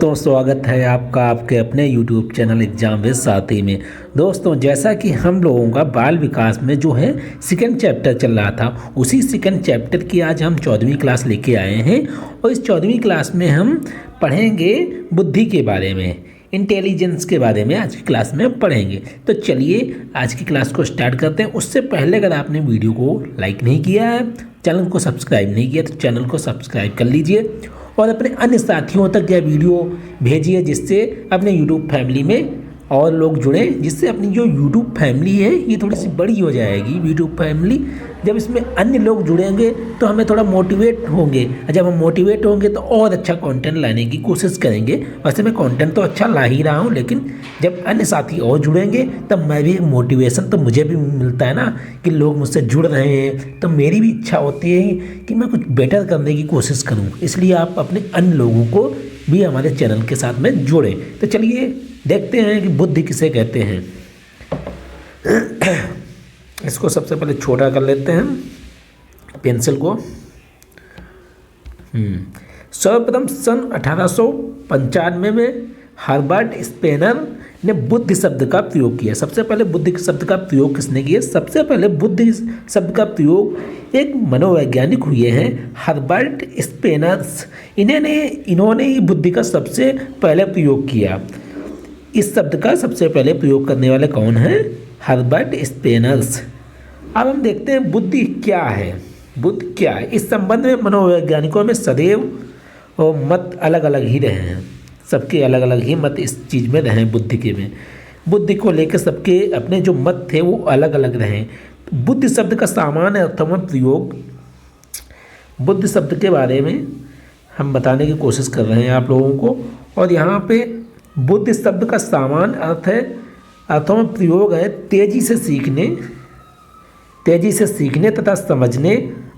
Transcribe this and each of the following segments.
दोस्तों स्वागत है आपका आपके अपने YouTube चैनल एग्जाम विद साथी में। दोस्तों जैसा कि हम लोगों का बाल विकास में जो है सेकंड चैप्टर चल रहा था, उसी सेकंड चैप्टर की आज हम 14वीं क्लास लेके आए हैं और इस 14वीं क्लास में हम पढ़ेंगे बुद्धि के बारे में, इंटेलिजेंस के बारे में आज की क्लास में पढ़ेंगे। तो चलिए आज की क्लास को स्टार्ट करते हैं। उससे पहले अगर आपने वीडियो को लाइक नहीं किया है, चैनल को सब्सक्राइब नहीं किया तो चैनल को सब्सक्राइब कर लीजिए और अपने अन्य साथियों तक यह वीडियो भेजिए जिससे अपने यूट्यूब फैमिली में और लोग जुड़े, जिससे अपनी जो यूट्यूब फैमिली है ये थोड़ी सी बड़ी हो जाएगी। यूट्यूब फैमिली जब इसमें अन्य लोग जुड़ेंगे तो हमें थोड़ा मोटिवेट होंगे, जब हम मोटिवेट होंगे तो और अच्छा कंटेंट लाने की कोशिश करेंगे। वैसे मैं कंटेंट तो अच्छा ला ही रहा हूँ, लेकिन जब अन्य साथी और जुड़ेंगे तब मैं भी मोटिवेशन तो मुझे भी मिलता है ना कि लोग मुझसे जुड़ रहे हैं, तो मेरी भी इच्छा होती है कि मैं कुछ बेटर करने की कोशिश करूँ। इसलिए आप अपने अन्य लोगों को भी हमारे चैनल के साथ में जोड़ें। तो चलिए देखते हैं कि बुद्धि किसे कहते हैं। इसको सबसे पहले छोटा कर लेते हैं पेंसिल को। सर्वप्रथम सन 1895 में हर्बर्ट स्पेनर ने बुद्धि शब्द का प्रयोग किया। सबसे पहले बुद्धि शब्द का प्रयोग किसने किया? सबसे पहले बुद्धि शब्द का प्रयोग एक मनोवैज्ञानिक हुए हैं, हर्बर्ट स्पेनर्स। इन्होंने ही बुद्धि का सबसे पहले प्रयोग किया। इस शब्द का सबसे पहले प्रयोग करने वाले कौन हैं? हर्बर्ट स्पेनर्स। अब हम देखते हैं बुद्धि क्या है। बुद्धि क्या है, इस संबंध में मनोवैज्ञानिकों में सदैव और मत अलग अलग ही रहे हैं। सबके अलग अलग ही मत इस चीज़ में रहे हैं। बुद्धि के में बुद्धि को लेकर सबके अपने जो मत थे वो अलग अलग रहे। बुद्धि शब्द का सामान्य अर्थों में प्रयोग, बुद्धि शब्द के बारे में हम बताने की कोशिश कर रहे हैं आप लोगों को। और यहाँ पे बुद्धि शब्द का सामान्य अर्थ है, अर्थों में प्रयोग है तेजी से सीखने तथा समझने,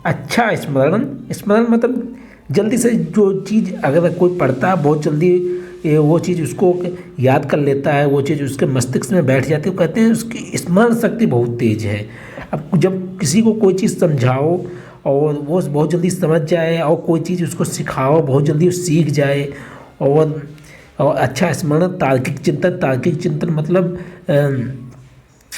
अच्छा स्मरण। स्मरण मतलब जल्दी से जो चीज़ अगर कोई पढ़ता है बहुत जल्दी वो चीज़ उसको याद कर लेता है, वो चीज़ उसके मस्तिष्क में बैठ जाती है। कहते हैं उसकी स्मरण शक्ति बहुत तेज है। अब जब किसी को कोई चीज़ समझाओ और वो बहुत जल्दी समझ जाए और कोई चीज़ उसको सिखाओ बहुत जल्दी वो सीख जाए। और अच्छा स्मरण, तार्किक चिंतन मतलब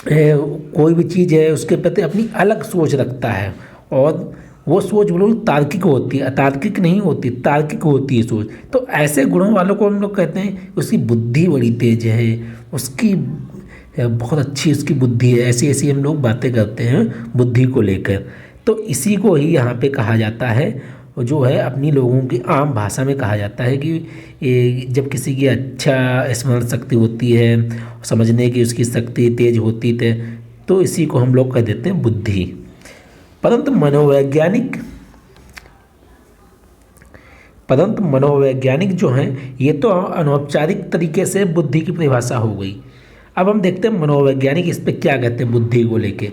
कोई भी चीज़ है उसके प्रति अपनी अलग सोच रखता है और वो सोच बिल्कुल तार्किक होती है, अतार्किक नहीं होती, तार्किक होती है सोच। तो ऐसे गुणों वालों को हम लोग कहते हैं उसकी बुद्धि बड़ी तेज है, उसकी बहुत अच्छी उसकी बुद्धि है। ऐसी ऐसी हम लोग बातें करते हैं बुद्धि को लेकर। तो इसी को ही यहाँ पे कहा जाता है, जो है अपनी लोगों की आम भाषा में कहा जाता है कि जब किसी की अच्छा स्मरण शक्ति होती है, समझने की उसकी शक्ति तेज होती है, तो इसी को हम लोग कह देते हैं बुद्धि। परंतु मनोवैज्ञानिक जो हैं ये तो अनौपचारिक तरीके से बुद्धि की परिभाषा हो गई। अब हम देखते हैं मनोवैज्ञानिक इस पर क्या कहते हैं बुद्धि को लेके।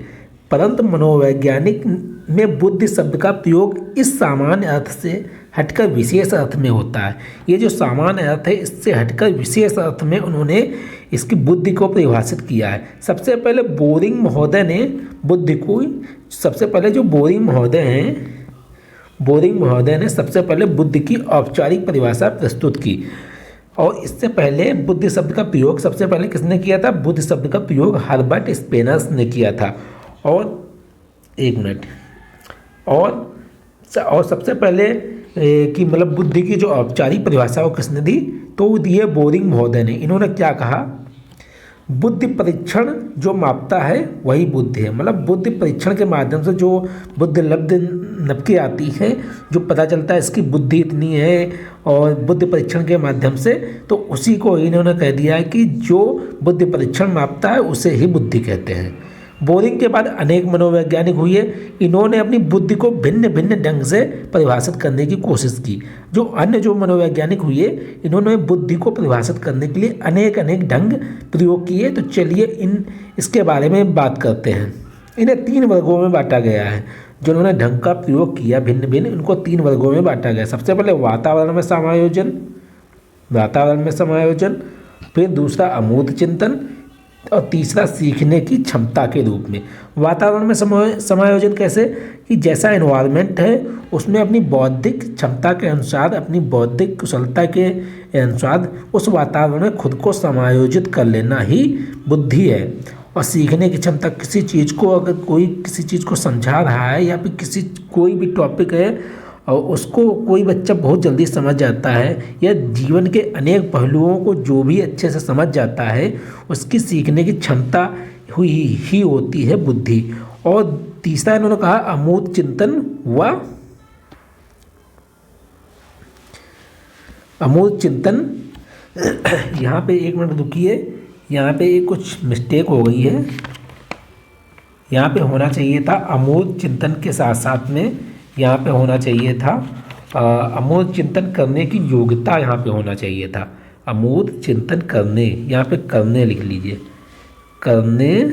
परंतु मनोवैज्ञानिक में बुद्धि शब्द का प्रयोग इस सामान्य अर्थ से हटकर विशेष अर्थ में होता है। ये जो सामान्य अर्थ है इससे हटकर विशेष अर्थ में उन्होंने इसकी बुद्धि को परिभाषित किया है। सबसे पहले बोरिंग महोदय ने बुद्धि को, सबसे पहले जो बोरिंग महोदय ने सबसे पहले बुद्धि की औपचारिक परिभाषा प्रस्तुत की। और इससे पहले बुद्धि शब्द का प्रयोग सबसे पहले किसने किया था? बुद्धि शब्द का प्रयोग हर्बर्ट स्पेनर्स ने किया था। और एक मिनट, और सबसे पहले कि मतलब बुद्धि की जो औपचारिक परिभाषा वो किसने दी? तो वो दिए बोरिंग महोदय ने। इन्होंने क्या कहा? बुद्धि परीक्षण जो मापता है वही बुद्धि है। मतलब बुद्धि परीक्षण के माध्यम से जो बुद्धि नपके आती है, जो पता चलता है इसकी बुद्धि इतनी है, और बुद्धि परीक्षण के माध्यम से, तो उसी को इन्होंने कह दिया है कि जो बुद्धि परीक्षण मापता है उसे ही बुद्धि कहते हैं। बोरिंग के बाद अनेक मनोवैज्ञानिक हुए। इन्होंने अपनी बुद्धि को भिन्न भिन्न ढंग से परिभाषित करने की कोशिश की। जो अन्य जो मनोवैज्ञानिक हुए इन्होंने बुद्धि को परिभाषित करने के लिए अनेक ढंग प्रयोग किए। तो चलिए इसके बारे में बात करते हैं। इन्हें 3 वर्गों में बांटा गया है। जिन्होंने ढंग का प्रयोग किया भिन्न भिन्न, इनको 3 वर्गों में बांटा गया। सबसे पहले वातावरण में समायोजन, फिर दूसरा अमूर्त चिंतन, और तीसरा सीखने की क्षमता के रूप में। वातावरण में समायोजन कैसे, कि जैसा एनवायरनमेंट है उसमें अपनी बौद्धिक क्षमता के अनुसार, अपनी बौद्धिक कुशलता के अनुसार उस वातावरण में खुद को समायोजित कर लेना ही बुद्धि है। और सीखने की क्षमता, किसी चीज़ को, अगर कोई किसी चीज़ को समझा रहा है या फिर कोई भी टॉपिक है और उसको कोई बच्चा बहुत जल्दी समझ जाता है या जीवन के अनेक पहलुओं को जो भी अच्छे से समझ जाता है, उसकी सीखने की क्षमता हुई ही होती है बुद्धि। और तीसरा इन्होंने कहा अमूर्त चिंतन व अमूर्त चिंतन। यहाँ पे एक मिनट रुकिए, यहाँ पे कुछ मिस्टेक हो गई है। यहाँ पे होना चाहिए था अमूर्त चिंतन के साथ साथ में यहाँ पे होना चाहिए था अमूर्त चिंतन करने की योग्यता, यहाँ पे होना चाहिए था अमूर्त चिंतन करने, यहाँ पे करने लिख लीजिए, करने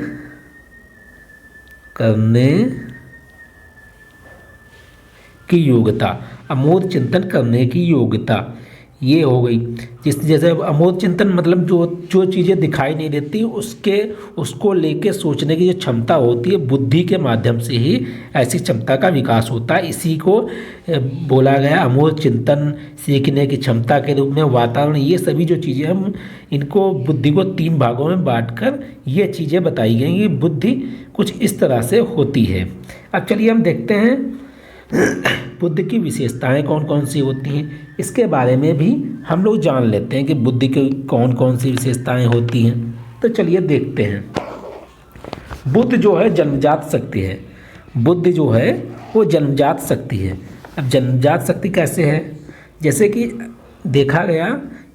की योग्यता, अमूर्त चिंतन करने की योग्यता ये हो गई। जैसे अमूर्त चिंतन मतलब जो चीज़ें दिखाई नहीं देती उसको लेके सोचने की जो क्षमता होती है, बुद्धि के माध्यम से ही ऐसी क्षमता का विकास होता है। इसी को बोला गया अमूर्त चिंतन, सीखने की क्षमता के रूप में। वातावरण, ये सभी जो चीज़ें हम इनको बुद्धि को 3 भागों में बांटकर ये चीज़ें बताई गई कि बुद्धि कुछ इस तरह से होती है। अब चलिए हम देखते हैं बुद्धि की विशेषताएं कौन कौन सी होती हैं, इसके बारे में भी हम लोग जान लेते हैं कि बुद्धि की कौन कौन सी विशेषताएं होती हैं। तो चलिए देखते हैं। बुद्धि जो है जन्मजात शक्ति है। बुद्धि जो है वो जन्मजात शक्ति है। अब जन्मजात शक्ति कैसे है, जैसे कि देखा गया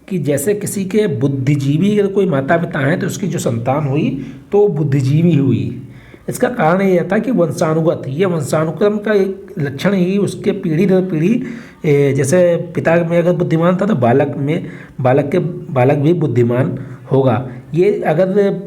कि जैसे किसी के बुद्धिजीवी अगर कोई माता पिता हैं तो उसकी जो संतान हुई तो वो बुद्धिजीवी हुई। इसका कारण ये था कि वंशानुगत, ये वंशानुक्रम का एक लक्षण ही उसके पीढ़ी दर पीढ़ी, जैसे पिता में अगर बुद्धिमान था तो बालक भी बुद्धिमान होगा। ये अगर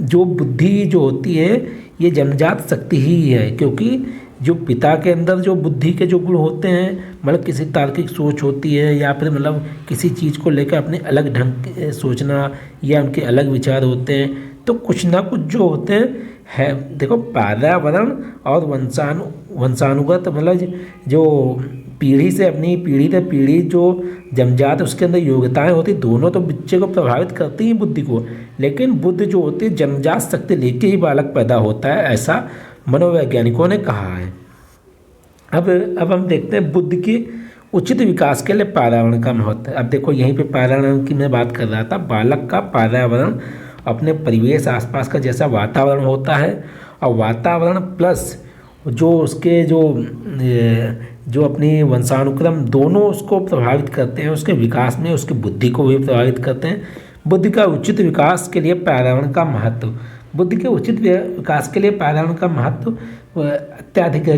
जो बुद्धि जो होती है ये जन्मजात शक्ति ही है, क्योंकि जो पिता के अंदर जो बुद्धि के जो गुण होते हैं, मतलब किसी तार्किक सोच होती है या फिर मतलब किसी चीज़ को लेकर अपने अलग ढंग सोचना या उनके अलग विचार होते हैं, तो कुछ ना कुछ जो होते हैं है। देखो, पर्यावरण और वंशानुगत मतलब जो पीढ़ी से अपनी पीढ़ी से पीढ़ी जो जन्मजात उसके अंदर योग्यताएं होती, दोनों तो बच्चे को प्रभावित करती हैं बुद्धि को, लेकिन बुद्धि जो होती है जन्मजात शक्ति लेके ही बालक पैदा होता है, ऐसा मनोवैज्ञानिकों ने कहा है। अब हम देखते हैं बुद्धि के उचित विकास के लिए पर्यावरण का महत्व। अब देखो, यहीं पे पर्यावरण की मैं बात कर रहा था। बालक का पर्यावरण, अपने परिवेश आसपास का जैसा वातावरण होता है, और वातावरण प्लस जो उसके जो अपनी वंशानुक्रम, दोनों उसको प्रभावित करते हैं, उसके विकास में उसकी बुद्धि को भी प्रभावित करते हैं। बुद्धि का उचित विकास के लिए पर्यावरण का महत्व, बुद्धि के उचित विकास के लिए पर्यावरण का महत्व अत्यधिक है,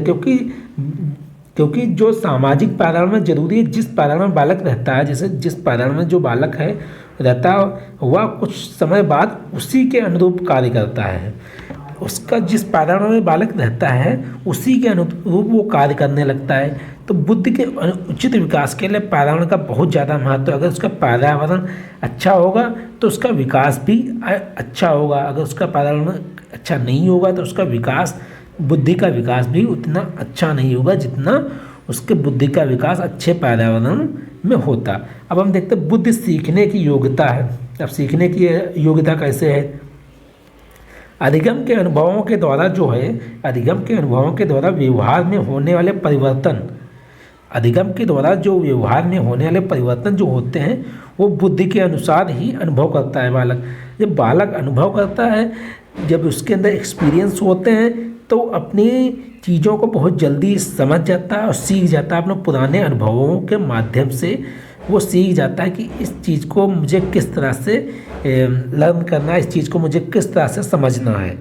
क्योंकि जो सामाजिक पर्यावरण में जरूरी है, जिस पर्यावरण में बालक रहता है, जैसे जिस पर्यावरण में जो बालक है रहता वह कुछ समय बाद उसी के अनुरूप कार्य करता है। उसका जिस पर्यावरण में बालक रहता है उसी के अनुरूप वो कार्य करने लगता है। तो बुद्धि के उचित विकास के लिए पर्यावरण का बहुत ज़्यादा महत्व है। अगर उसका पर्यावरण अच्छा होगा तो उसका विकास भी अच्छा होगा, अगर उसका पर्यावरण अच्छा नहीं होगा तो उसका विकास, बुद्धि का विकास भी उतना अच्छा नहीं होगा जितना उसके बुद्धि का विकास अच्छे पर्यावरण में होता। अब हम देखते हैं बुद्धि सीखने की योग्यता है। अब सीखने की योग्यता कैसे है, अधिगम के अनुभवों के द्वारा जो है, अधिगम के अनुभवों के द्वारा व्यवहार में होने वाले परिवर्तन, अधिगम के द्वारा जो व्यवहार में होने वाले परिवर्तन जो होते हैं वो बुद्धि के अनुसार ही अनुभव करता है बालक। जब बालक अनुभव करता है, जब उसके अंदर एक्सपीरियंस होते हैं तो अपनी चीज़ों को बहुत जल्दी समझ जाता है और सीख जाता है। अपने पुराने अनुभवों के माध्यम से वो सीख जाता है कि इस चीज़ को मुझे किस तरह से लर्न करना है, इस चीज़ को मुझे किस तरह से समझना है।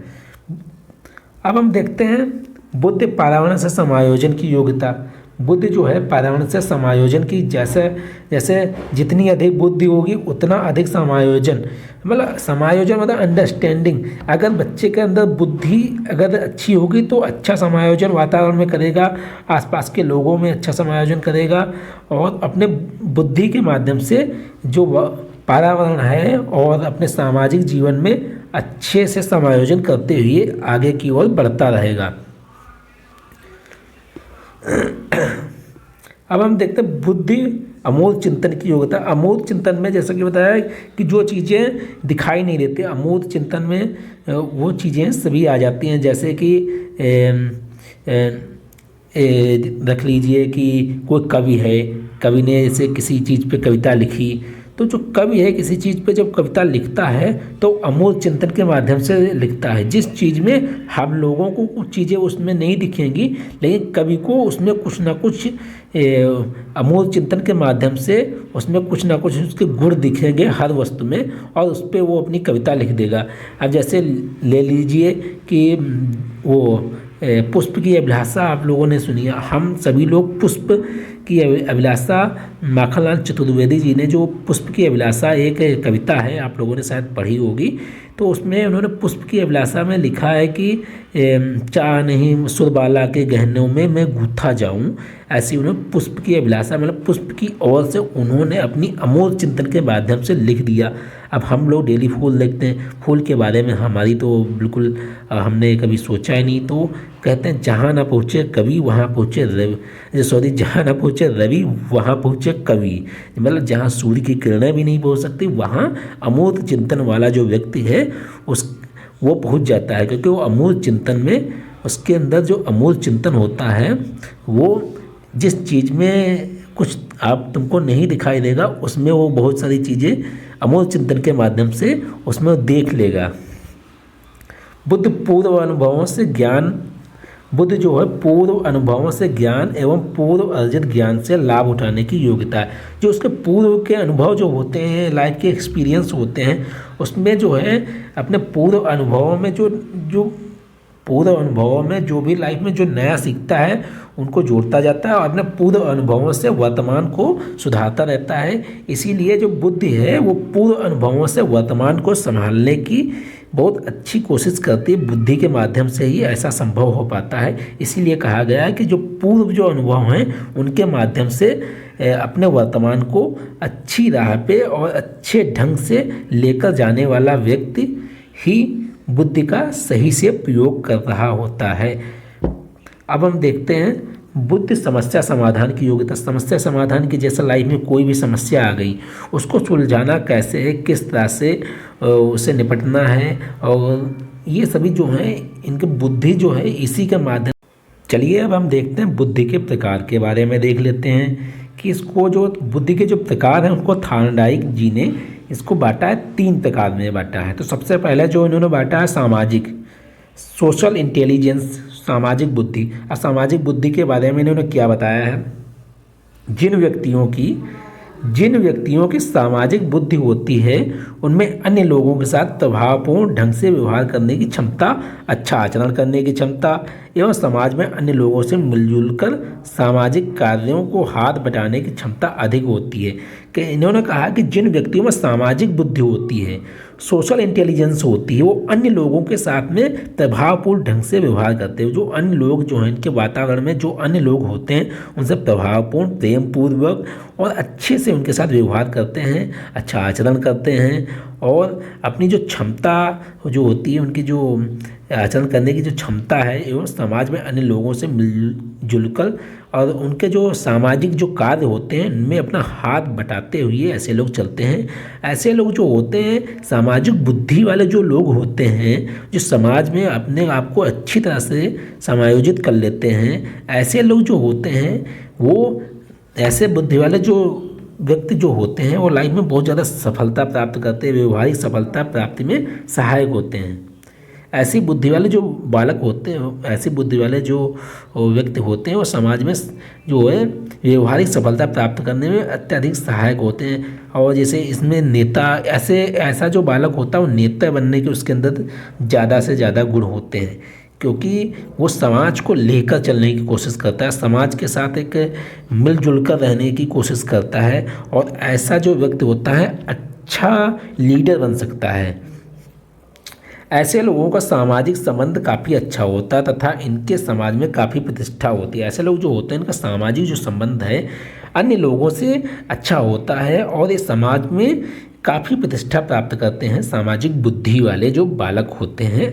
अब हम देखते हैं बुद्धि पर्यावरण से समायोजन की योग्यता। बुद्धि जो है पर्यावरण से समायोजन की, जैसे जितनी अधिक बुद्धि होगी उतना अधिक समायोजन, मतलब समायोजन मतलब अंडरस्टैंडिंग। अगर बच्चे के अंदर बुद्धि अगर अच्छी होगी तो अच्छा समायोजन वातावरण में करेगा, आसपास के लोगों में अच्छा समायोजन करेगा और अपने बुद्धि के माध्यम से जो पर्यावरण है और अपने सामाजिक जीवन में अच्छे से समायोजन करते हुए आगे की ओर बढ़ता रहेगा। अब हम देखते हैं बुद्धि अमूर्त चिंतन की योग्यता। अमूर्त चिंतन में जैसा कि बताया कि जो चीज़ें दिखाई नहीं देती, अमूर्त चिंतन में वो चीज़ें सभी आ जाती हैं। जैसे कि रख लीजिए कि कोई कवि है, कवि ने जैसे किसी चीज़ पे कविता लिखी, तो जो कवि है किसी चीज़ पे जब कविता लिखता है तो अमूर्त चिंतन के माध्यम से लिखता है। जिस चीज़ में हम लोगों को कुछ चीज़ें उसमें नहीं दिखेंगी, लेकिन कवि को उसमें कुछ ना कुछ अमूर्त चिंतन के माध्यम से उसमें कुछ ना कुछ उसके गुण दिखेंगे हर वस्तु में, और उस पर वो अपनी कविता लिख देगा। अब जैसे ले लीजिए कि वो पुष्प की अभिलाषा आप लोगों ने सुनी है। हम सभी लोग पुष्प की अभिलाषा, माखनलाल चतुर्वेदी जी ने जो पुष्प की अभिलाषा एक कविता है, आप लोगों ने शायद पढ़ी होगी, तो उसमें उन्होंने पुष्प की अभिलाषा में लिखा है कि चाह नहीं सुरबाला के गहनों में मैं गूथा जाऊं। ऐसी उन्होंने पुष्प की अभिलाषा मतलब पुष्प की ओर से उन्होंने अपनी अमूर्त चिंतन के माध्यम से लिख दिया। अब हम लोग डेली फूल देखते हैं, फूल के बारे में हमारी तो बिल्कुल हमने कभी सोचा ही नहीं। तो कहते हैं जहाँ ना पहुँचे कवि वहाँ पहुँचे रवि, सॉरी जहाँ ना पहुँचे रवि वहाँ पहुँचे कवि। मतलब जहाँ सूर्य की किरणें भी नहीं पहुँच सकती वहाँ अमूर्त चिंतन वाला जो व्यक्ति है वो पहुँच जाता है, क्योंकि वो अमूर्त चिंतन में, उसके अंदर जो अमूर्त चिंतन होता है वो जिस चीज़ में कुछ आप तुमको नहीं दिखाई देगा उसमें वो बहुत सारी चीज़ें अमूर्त चिंतन के माध्यम से उसमें देख लेगा। बुद्ध पूर्व अनुभवों से ज्ञान, बुद्ध जो है पूर्व अनुभवों से ज्ञान एवं पूर्व अर्जित ज्ञान से लाभ उठाने की योग्यता है। जो उसके पूर्व के अनुभव जो होते हैं, लाइफ के एक्सपीरियंस होते हैं, उसमें जो है अपने पूर्व अनुभवों में जो पूर्व अनुभवों में जो भी लाइफ में जो नया सीखता है उनको जोड़ता जाता है और अपने पूर्व अनुभवों से वर्तमान को सुधारता रहता है। इसीलिए जो बुद्धि है वो पूर्व अनुभवों से वर्तमान को संभालने की बहुत अच्छी कोशिश करती है। बुद्धि के माध्यम से ही ऐसा संभव हो पाता है। इसीलिए कहा गया है कि जो पूर्व जो अनुभव हैं उनके माध्यम से अपने वर्तमान को अच्छी राह पे और अच्छे ढंग से लेकर जाने वाला व्यक्ति ही बुद्धि का सही से प्रयोग कर रहा होता है। अब हम देखते हैं बुद्धि समस्या समाधान की योग्यता। समस्या समाधान की, जैसे लाइफ में कोई भी समस्या आ गई उसको सुलझाना कैसे है, किस तरह से उससे निपटना है, और ये सभी जो हैं इनकी बुद्धि जो है इसी के माध्यम। चलिए अब हम देखते हैं बुद्धि के प्रकार के बारे में देख लेते हैं कि इसको जो बुद्धि के जो प्रकार हैं उनको थार्नडाइक जी ने इसको बांटा है, 3 प्रकार में बांटा है। तो सबसे पहले जो इन्होंने बांटा है सामाजिक, सोशल इंटेलिजेंस, सामाजिक बुद्धि। अब सामाजिक बुद्धि के बारे में इन्होंने क्या बताया है, जिन व्यक्तियों की सामाजिक बुद्धि होती है उनमें अन्य लोगों के साथ प्रभावपूर्ण ढंग से व्यवहार करने की क्षमता, अच्छा आचरण करने की क्षमता एवं समाज में अन्य लोगों से मिलजुल कर सामाजिक कार्यों को हाथ बटाने की क्षमता अधिक होती है। कि इन्होंने कहा कि जिन व्यक्तियों में सामाजिक बुद्धि होती है, सोशल इंटेलिजेंस होती है, वो अन्य लोगों के साथ में प्रभावपूर्ण ढंग से व्यवहार करते हैं। जो अन्य लोग जो हैं इनके वातावरण में जो अन्य लोग होते हैं उनसे प्रभावपूर्ण, प्रेम पूर्वक और अच्छे से उनके साथ व्यवहार करते हैं, अच्छा आचरण करते हैं, और अपनी जो क्षमता जो होती है, उनकी जो आचरण करने की जो क्षमता है एवं समाज में अन्य लोगों से मिलजुल कर और उनके जो सामाजिक जो कार्य होते हैं उनमें अपना हाथ बटाते हुए ऐसे लोग चलते हैं। ऐसे लोग जो होते हैं सामाजिक बुद्धि वाले जो लोग होते हैं, जो समाज में अपने आप को अच्छी तरह से समायोजित कर लेते हैं, ऐसे लोग जो होते हैं वो ऐसे बुद्धि वाले जो व्यक्ति जो होते हैं वो लाइफ में बहुत ज़्यादा सफलता प्राप्त करते हैं, व्यवहारिक सफलता प्राप्ति में सहायक होते हैं। ऐसी बुद्धि वाले जो बालक होते हैं, ऐसी बुद्धि वाले जो व्यक्ति होते हैं वो समाज में जो है व्यवहारिक सफलता प्राप्त करने में अत्यधिक सहायक होते हैं। और जैसे इसमें नेता, ऐसा जो बालक होता है वो नेता बनने के उसके अंदर ज़्यादा से ज़्यादा गुण होते हैं, क्योंकि वो समाज को लेकर चलने की कोशिश करता है, समाज के साथ एक मिलजुल कर रहने की कोशिश करता है, और ऐसा जो व्यक्ति होता है अच्छा लीडर बन सकता है। ऐसे लोगों का सामाजिक संबंध काफ़ी अच्छा होता है तथा इनके समाज में काफ़ी प्रतिष्ठा होती है। ऐसे लोग जो होते हैं इनका सामाजिक जो संबंध है अन्य लोगों से अच्छा होता है और ये समाज में काफ़ी प्रतिष्ठा प्राप्त करते हैं सामाजिक बुद्धि वाले जो बालक होते हैं।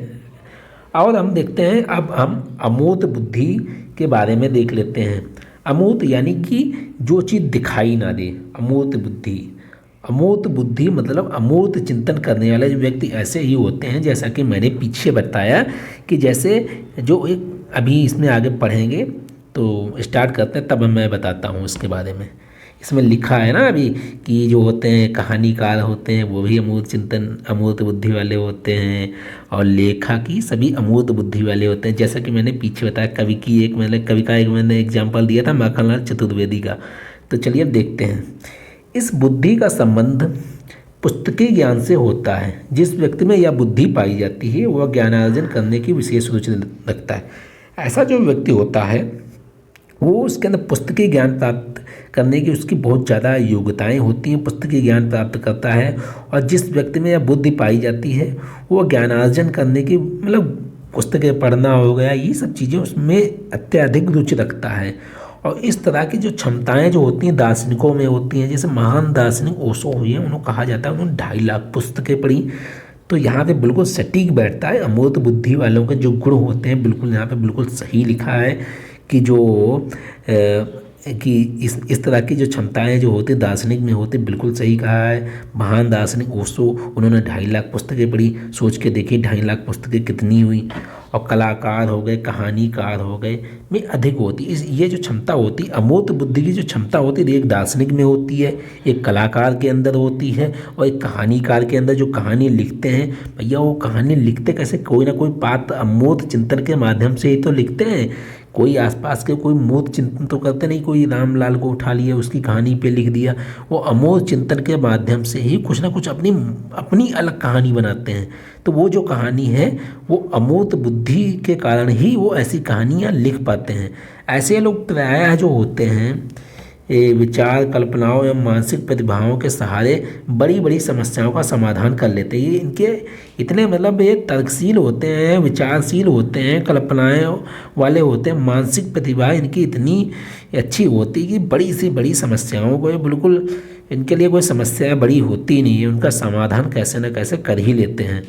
और हम देखते हैं, अब हम अमूर्त बुद्धि के बारे में देख लेते हैं। अमूर्त यानी कि जो चीज़ दिखाई ना दे, अमूर्त बुद्धि। अमूर्त बुद्धि मतलब अमूर्त चिंतन करने वाले व्यक्ति ऐसे ही होते हैं, जैसा कि मैंने पीछे बताया कि जैसे जो एक, अभी इसमें आगे पढ़ेंगे तो स्टार्ट करते हैं, तब मैं बताता हूँ इसके बारे में। इसमें लिखा है ना अभी कि जो होते हैं कहानीकार होते हैं वो भी अमूर्त चिंतन अमूर्त बुद्धि वाले होते हैं, और लेखकी सभी अमूर्त बुद्धि वाले होते हैं। जैसा कि मैंने पीछे बताया, कवि की एक कवि का एक मैंने एग्जाम्पल दिया था माखनलाल चतुर्वेदी का। तो चलिए अब देखते हैं। इस बुद्धि का संबंध पुस्तकीय ज्ञान से होता है। जिस व्यक्ति में यह बुद्धि पाई जाती है वह ज्ञानार्जन करने की विशेष रुचि रखता है। ऐसा जो व्यक्ति होता है वो उसके अंदर पुस्तकीय ज्ञान प्राप्त करने की उसकी बहुत ज़्यादा योग्यताएं होती हैं, पुस्तकीय ज्ञान प्राप्त करता है। और जिस व्यक्ति में यह बुद्धि पाई जाती है वो ज्ञानार्जन करने की, मतलब पुस्तकें पढ़ना हो गया, ये सब चीज़ें उसमें अत्यधिक रुचि रखता है। और इस तरह की जो क्षमताएं जो होती हैं दार्शनिकों में होती हैं, जैसे महान दार्शनिक ओशो हुए हैं, उन्होंने कहा जाता है उन्होंने 2.5 लाख पुस्तकें पढ़ी। तो यहाँ पे बिल्कुल सटीक बैठता है, अमूर्त बुद्धि वालों के जो गुण होते हैं बिल्कुल यहाँ पे बिल्कुल सही लिखा है कि जो कि इस तरह की जो क्षमताएं जो होती दार्शनिक में होती, बिल्कुल सही कहा है। महान दार्शनिक ओशो, उन्होंने 2.5 लाख पुस्तकें पढ़ी। सोच के देखिए 2.5 लाख पुस्तकें कितनी हुई। और कलाकार हो गए, कहानीकार हो गए में अधिक होती ये जो क्षमता होती, अमूर्त बुद्धि की जो क्षमता होती है, एक दार्शनिक में होती है, एक कलाकार के अंदर होती है, और एक कहानीकार के अंदर। जो कहानी लिखते हैं भैया, वो कहानी लिखते कैसे, कोई ना कोई पात्र अमूर्त चिंतन के माध्यम से ही तो लिखते हैं। कोई आसपास के कोई मूर्त चिंतन तो करते नहीं, कोई रामलाल को उठा लिया उसकी कहानी पे लिख दिया। वो अमूर्त चिंतन के माध्यम से ही कुछ ना कुछ अपनी अलग कहानी बनाते हैं। तो वो जो कहानी है वो अमूर्त बुद्धि के कारण ही वो ऐसी कहानियाँ लिख पाते हैं। ऐसे लोग प्रायः जो होते हैं विचार, कल्पनाओं एवं मानसिक प्रतिभाओं के सहारे बड़ी बड़ी समस्याओं का समाधान कर लेते हैं। ये इनके इतने मतलब ये तर्कशील होते हैं, विचारशील होते हैं, कल्पनाएं वाले होते हैं, मानसिक प्रतिभा इनकी इतनी अच्छी होती है कि बड़ी से बड़ी समस्याओं को ये बिल्कुल, इनके लिए कोई समस्या बड़ी होती नहीं है, उनका समाधान कैसे न कैसे कर ही लेते हैं।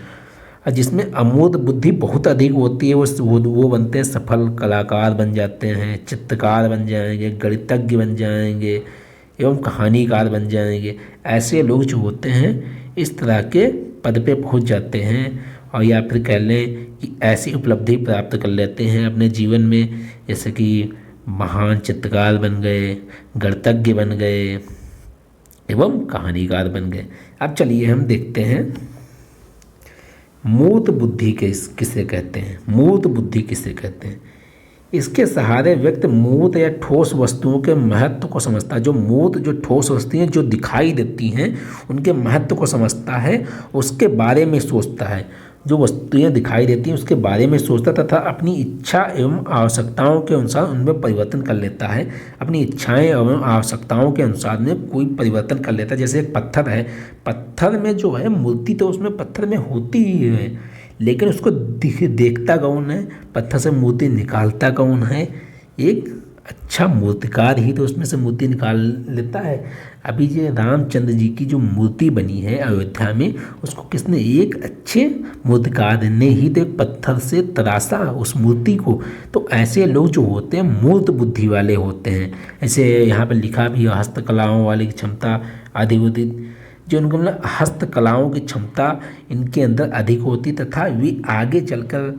और जिसमें अमूर्त बुद्धि बहुत अधिक होती है वो बनते हैं सफल कलाकार बन जाते हैं, चित्रकार बन जाएंगे, गणितज्ञ बन जाएंगे एवं कहानीकार बन जाएंगे। ऐसे लोग जो होते हैं इस तरह के पद पे पहुंच जाते हैं, और या फिर कह लें कि ऐसी उपलब्धि प्राप्त कर लेते हैं अपने जीवन में, जैसे कि महान चित्रकार बन गए, गणितज्ञ बन गए एवं कहानीकार बन गए। अब चलिए हम देखते हैं मूर्त बुद्धि किसे कहते हैं। मूर्त बुद्धि किसे कहते हैं? इसके सहारे व्यक्ति मूर्त या ठोस वस्तुओं के महत्व को समझता है। जो मूर्त, जो ठोस वस्तुएं जो दिखाई देती हैं उनके महत्व को समझता है, उसके बारे में सोचता है। जो वस्तुएं दिखाई देती हैं उसके बारे में सोचता तथा अपनी इच्छा एवं आवश्यकताओं के अनुसार उनमें परिवर्तन कर लेता है। अपनी इच्छाएं एवं आवश्यकताओं के अनुसार में कोई परिवर्तन कर लेता है। जैसे एक पत्थर है, पत्थर में जो है मूर्ति तो उसमें पत्थर में होती ही है, लेकिन उसको देखता कौन है, पत्थर से मूर्ति निकालता कौन है? एक अच्छा मूर्तिकार ही तो उसमें से मूर्ति निकाल लेता है। अभी जो रामचंद्र जी की जो मूर्ति बनी है अयोध्या में, उसको किसने? एक अच्छे मूर्तिकार ने ही तो एक पत्थर से तराशा उस मूर्ति को। तो ऐसे लोग जो होते हैं मूर्त बुद्धि वाले होते हैं। ऐसे यहाँ पर लिखा भी है हस्तकलाओं वाली क्षमता अधिक होती, जो उनको मतलब हस्तकलाओं की क्षमता इनके अंदर अधिक होती तथा वे आगे चलकर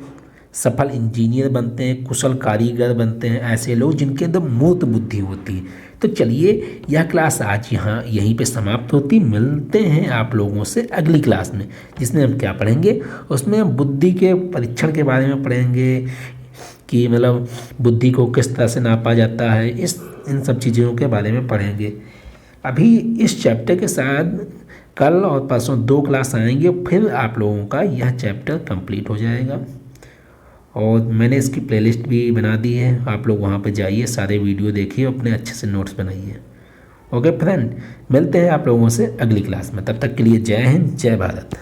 सफल इंजीनियर बनते हैं, कुशल कारीगर बनते हैं। ऐसे लोग जिनके अंदर मूर्त बुद्धि होती है। तो चलिए यह क्लास आज यहीं पे समाप्त होती। मिलते हैं आप लोगों से अगली क्लास में, जिसमें हम क्या पढ़ेंगे, उसमें बुद्धि के परीक्षण के बारे में पढ़ेंगे कि मतलब बुद्धि को किस तरह से नापा जाता है, इन सब चीज़ों के बारे में पढ़ेंगे। अभी इस चैप्टर के साथ कल और परसों 2 क्लास आएंगे, फिर आप लोगों का यह चैप्टर कंप्लीट हो जाएगा। और मैंने इसकी प्लेलिस्ट भी बना दी है, आप लोग वहाँ पे जाइए, सारे वीडियो देखिए, अपने अच्छे से नोट्स बनाइए। ओके फ्रेंड, मिलते हैं आप लोगों से अगली क्लास में। तब तक के लिए जय हिंद, जय भारत।